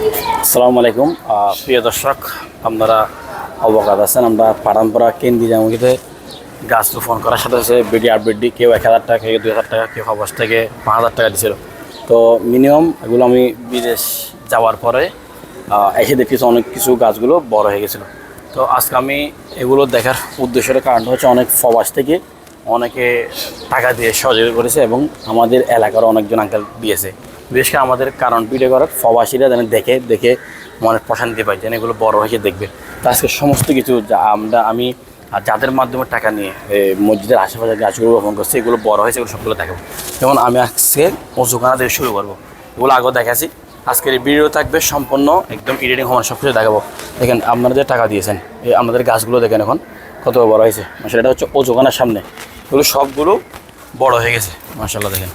আসসালামু আলাইকুম প্রিয় দর্শক, আপনারা অবগত আছেন আমরা পাঠানপাড়া কেন্দ্রীয় জামুকিতে গাছ রোপণ করার সাথে সাথে বিডি আপডেট দিই। কেউ 1000 টাকা, কেউ 2000 টাকা, কেউ অবশ থেকে 5000 টাকা দিয়েছিল। তো মিনিমাম এগুলো আমি বিদেশ যাওয়ার পরে এসে দেখতেছি অনেক কিছু গাছগুলো বড় হয়ে গেছিলো। তো আজকে আমি এগুলো দেখার উদ্দেশ্যের কারণটা হচ্ছে অনেক প্রবাস থেকে অনেকে টাকা দিয়ে সহযোগিতা করেছে এবং আমাদের এলাকার অনেকজন আঙ্কেল দিয়েছে। বিশেষ করে আমাদের কারণ ভিডিও করার প্রবাসীরা যেন দেখে মনে প্রশান্তি পাই, যেন এগুলো বড় হয়েছে দেখবে। তো আজকে সমস্ত কিছু যা আমি যাদের মাধ্যমে টাকা নিয়ে মসজিদের আশেপাশে গাছগুলো রোপণ করছি, এগুলো বড় হয়েছে, এগুলো সবগুলো দেখাবো। যেমন আমি আজকে পশুখানা থেকে শুরু করবো, এগুলো আগেও দেখাচ্ছি। আজকের এই ভিডিও থাকবে সম্পূর্ণ একদম এডিটিং হওয়ার সব কিছু দেখাবো। দেখেন আপনারা যে টাকা দিয়েছেন, এই আপনাদের গাছগুলো দেখেন এখন কত বড় হয়েছে। মাশাআল্লাহ, এটা হচ্ছে ওজোখানার সামনে, এগুলো সবগুলো বড় হয়ে গেছে মাশাআল্লাহ। দেখেন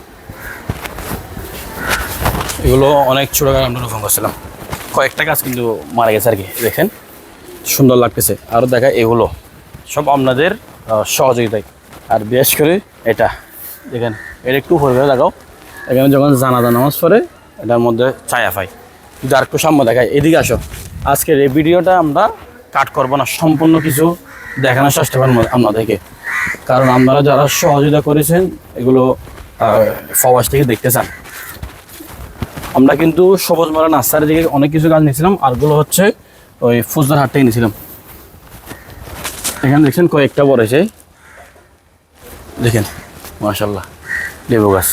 এগুলো অনেক ছোটো গাছ আমরা রোপণ করছিলাম, কয়েকটা গাছ কিন্তু মারা গেছে আর কি। দেখেন সুন্দর লাগতেছে। আরও দেখা এগুলো সব আপনাদের সহযোগিতায়। আর বিশেষ করে এটা দেখেন, এটা একটু উপরে দেখাও। এখানে যখন জানাজা নামাজ পড়ে এটার মধ্যে ছায়া পাই। যদি আর একটু সামনে দেখায়, এদিকে আসো। আজকের এই ভিডিওটা আমরা কাট করবো না, সম্পূর্ণ কিছু দেখানোর চেষ্টা করবো আপনাদেরকে। কারণ আপনারা যারা সহযোগিতা করেছেন এগুলো প্রবাস থেকে দেখতে চান। আমরা কিন্তু সবুজমারা নার্সারি থেকে অনেক কিছু গাছ নিয়েছিলাম, আরগুলো হচ্ছে ওই ফুজদারহাট থেকে নিয়েছিলাম। এখানে দেখছেন কয়েকটা বড় হয়েছে, দেখেন মাশাআল্লাহ লেবু গাছ।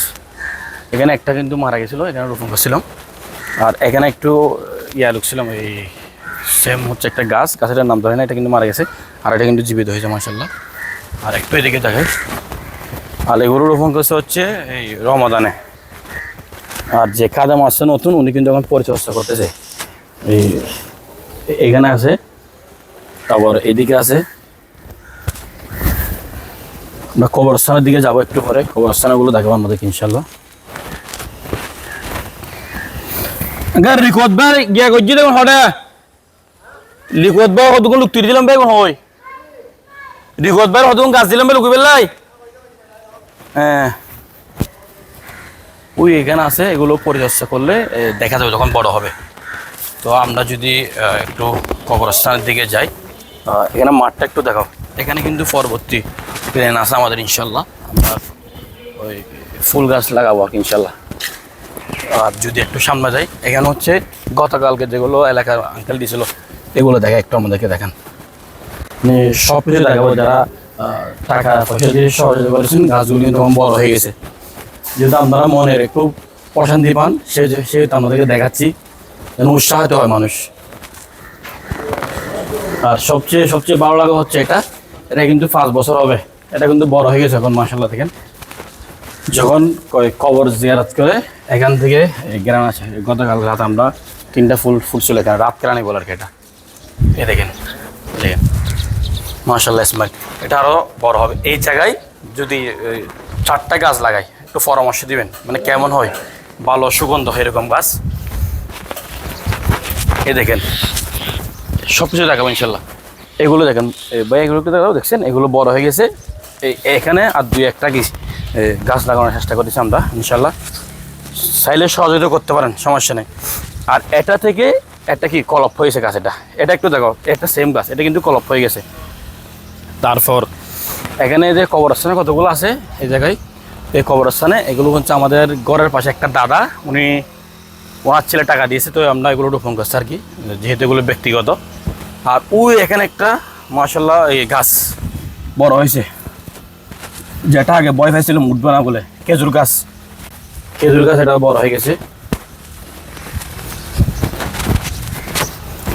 এখানে একটা কিন্তু মারা গেছিলো, এখানে রোপণ করছিলাম। আর এখানে একটু লুকছিলাম, এই সেম হচ্ছে একটা গাছের নাম ধরে না, এটা কিন্তু মারা গেছে। আর এটা কিন্তু জীবিত হয়েছে মাশাআল্লাহ। আর একটু এদিকে দেখে, আর এগুলো রোপণ করছে হচ্ছে এই রমাদানে। আর যে খাদেম আসছে নতুন, উনি কিন্তু এখন পরিচর্যা করতেছে। এইখানে আছে, তারপর এদিকে আছে। আমরা কবরস্থানের দিকে যাবো একটু পরে, কবরস্থানগুলো দেখাবো আমাদেরকে ইনশাল্লাহ। রিকোয়াদ ভাই গিয়া করছি দেখুন হঠাৎ রিকোয়াদ ভাই কতক্ষণ লুক তুলে দিলাম ভাই হয়। রিকোয়াদ ভাই কতক্ষণ গাছ দিলাম ভাই লুকি পেলাই। হ্যাঁ ওই এখানে আছে, এগুলো পরিচর্যা করলে দেখা যাবে যখন বড় হবে। তো আমরা যদি একটু কবরস্থানের দিকে যাই, এখানে মাঠটা একটু দেখাও। এখানে কিন্তু পরবর্তী প্ল্যান আছে আমাদের ইনশাল্লাহ, আমরা ওই ফুল গাছ লাগাবো আর কি ইনশাল্লাহ। আর যদি একটু সামনে যাই, এখানে হচ্ছে গতকালকে যেগুলো এলাকার আঙ্কেল দিয়েছিল এগুলো দেখা একটু আমাদেরকে দেখান। মানে সব কিছু দেখাবো, যারা টাকা পয়সা দিয়ে সহযোগিতা করেছেন। গাছগুলো কিন্তু বড় হয়ে গেছে, যেহেতু আপনারা মনের একটু প্রশান্তি পান সেহেতু আমাদেরকে দেখাচ্ছি, যেন উৎসাহিত হয় মানুষ। আর সবচেয়ে ভালো লাগা হচ্ছে এটা কিন্তু 5 বছর হবে, এটা কিন্তু বড় হয়ে গেছে এখন মাশাআল্লাহ। দেখেন যখন কবর জিয়ারত করে এখান থেকে গ্রাম আসে, গতকাল রাত আমরা 3টা ফুল ফুটছিল এখানে, রাত কেরানি বলার কি এটা। দেখেন মাশাআল্লাহ স্মাইল। এটা আরও বড় হবে। এই জায়গায় যদি 4টা গাছ লাগাই, একটু পরামর্শ দিবেন, মানে কেমন হয়, ভালো সুগন্ধ হয় এরকম গাছ। দেখেন সব কিছু দেখাবো ইনশাল্লাহ। এগুলো দেখেন ভাই, এগুলোকে দেখাবো। দেখছেন এগুলো বড় হয়ে গেছে। এখানে আর 2-1টা গাছ লাগানোর চেষ্টা করতেছি আমরা ইনশাল্লাহ। চাইলে সহযোগিতা করতে পারেন, সমস্যা নেই। আর এটা থেকে একটা কি কলপ হয়েছে গাছ, এটা একটু দেখো, একটা সেম গাছ, এটা কিন্তু কলপ হয়ে গেছে। তারপর এখানে যে কবরস্থানে কতগুলো আছে এই জায়গায়, এই কবরস্থানে এগুলো হচ্ছে আমাদের ঘরের পাশে একটা দাদা, ওনার ছেলে টাকা দিয়েছে, তো আমরা এগুলো রোপণ করছি আর কি, যেহেতু এগুলো ব্যক্তিগত। আর ওই এখানে একটা মাশাআল্লাহ এই গাছ বড় হয়েছে, যেটা আগে বয় পাইছিল মুঠবে না বলে, খেজুর গাছ। এটা বড় হয়ে গেছে।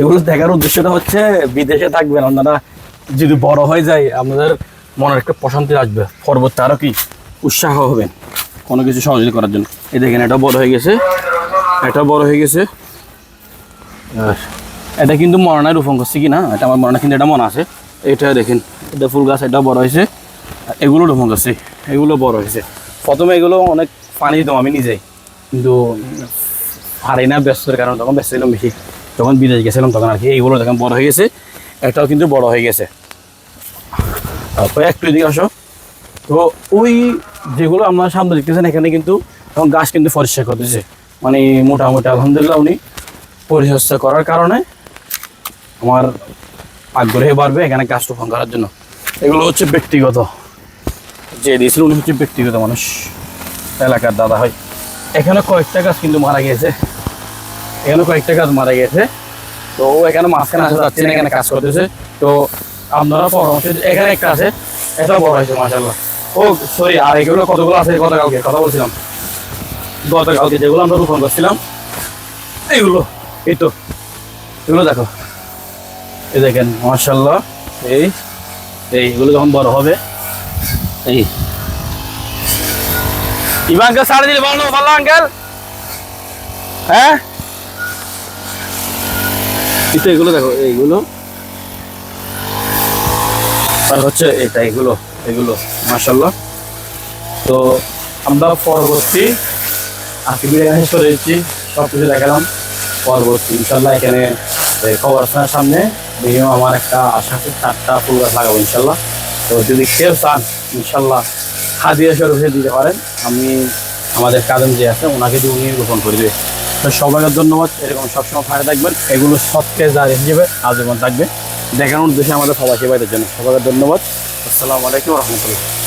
এগুলো দেখার উদ্দেশ্যটা হচ্ছে বিদেশে থাকবেন আপনারা, যদি বড় হয়ে যায় আপনাদের মনের একটা প্রশান্তি আসবে, পরবর্তী আরও কি উৎসাহ হবেন কোনো কিছু সহযোগিতা করার জন্য। এই দেখেন এটা বড় হয়ে গেছে, এটা কিন্তু মরনায় রোপণ করছি কি না, এটা আমার মরনা, কিন্তু এটা মনে আছে। এটা দেখেন, এটা ফুল গাছ, এটা বড় হয়েছে। এগুলো রোপণ করছি, এগুলো বড় হয়েছে। প্রথমে এগুলো অনেক পানি দিতাম আমি নিজেই, কিন্তু হারাই না ব্যস্ততার কারণে, তখন ব্যস্ত ছিলাম বেশি, যখন বিদেশ গেছিলাম তখন আর কি। এইগুলো দেখেন বড় হয়ে গেছে, এটাও কিন্তু বড় হয়ে গেছে। তারপর একটু এদিকে আসো। তো ওই যেগুলো আপনার সামনে দেখতেছেন, এখানে কিন্তু এখন গাছ কিন্তু পরিষ্কার করতেছে, মানে মোটামুটি আলহামদুলিল্লাহ উনি পরিচর্যা করার কারণে আমার আগ্রহে বাড়বে এখানে গাছ রোপণ করার জন্য। এগুলো হচ্ছে ব্যক্তিগত, যে দিয়েছিল উনি হচ্ছে ব্যক্তিগত মানুষ, এলাকার দাদা হয়। এখানে কয়েকটা গাছ কিন্তু মারা গিয়েছে, এখানে কয়েকটা গাছ মারা গিয়েছে। তো ও এখানে মাঝখানে আসতে যাচ্ছে না, এখানে কাজ করতেছে। তো আপনারা পরামর্শ, এখানে একটা আছে, এটা বড় হয়েছে মাশাআল্লাহ। ও সরি, আর এগুলো কতগুলো আছে গতকালকে কথা বলছিলাম, গতকালকে যেগুলো আমরা রোপণ করছিলাম এইগুলো, এই তো এগুলো দেখো, এই দেখেন মাশাআল্লাহ। এইগুলো যখন বড় হবে, এই ইবাঙ্কেল ছাড়ে দিলে ভালো ভালো আঙ্কেল, হ্যাঁ কিন্তু এগুলো দেখো, এইগুলো আর হচ্ছে এটা, এগুলো এগুলো মাশাআল্লাহ। তো আমরা পরবর্তী আজকে ভিডিও শেষ করে দিচ্ছি, সব কিছু দেখালাম। পরবর্তী ইনশাল্লাহ এখানে কবরস্থানের সামনে মিনিমাম আমার একটা আশা আছে 4টা ফুল গাছ লাগাবো ইনশাল্লাহ। তো যদি কেউ চান ইনশাল্লাহ হাদিয়া স্বরূপে দিতে পারেন, আমি আমাদের কাজম যে আছে ওনাকে দিয়ে উনি রোপণ করে দেবে। তো সবাইকে ধন্যবাদ, এরকম সবসময় ফাঁকা থাকবেন, এগুলো সৎকে জারি হিসেবে আজীবন থাকবে দেখানোর উদ্দেশ্যে আমাদের প্রবাসী ভাইদের জন্য। সবাইকে ধন্যবাদ, আসসালামু আলাইকুম রহমতুল্লাহ।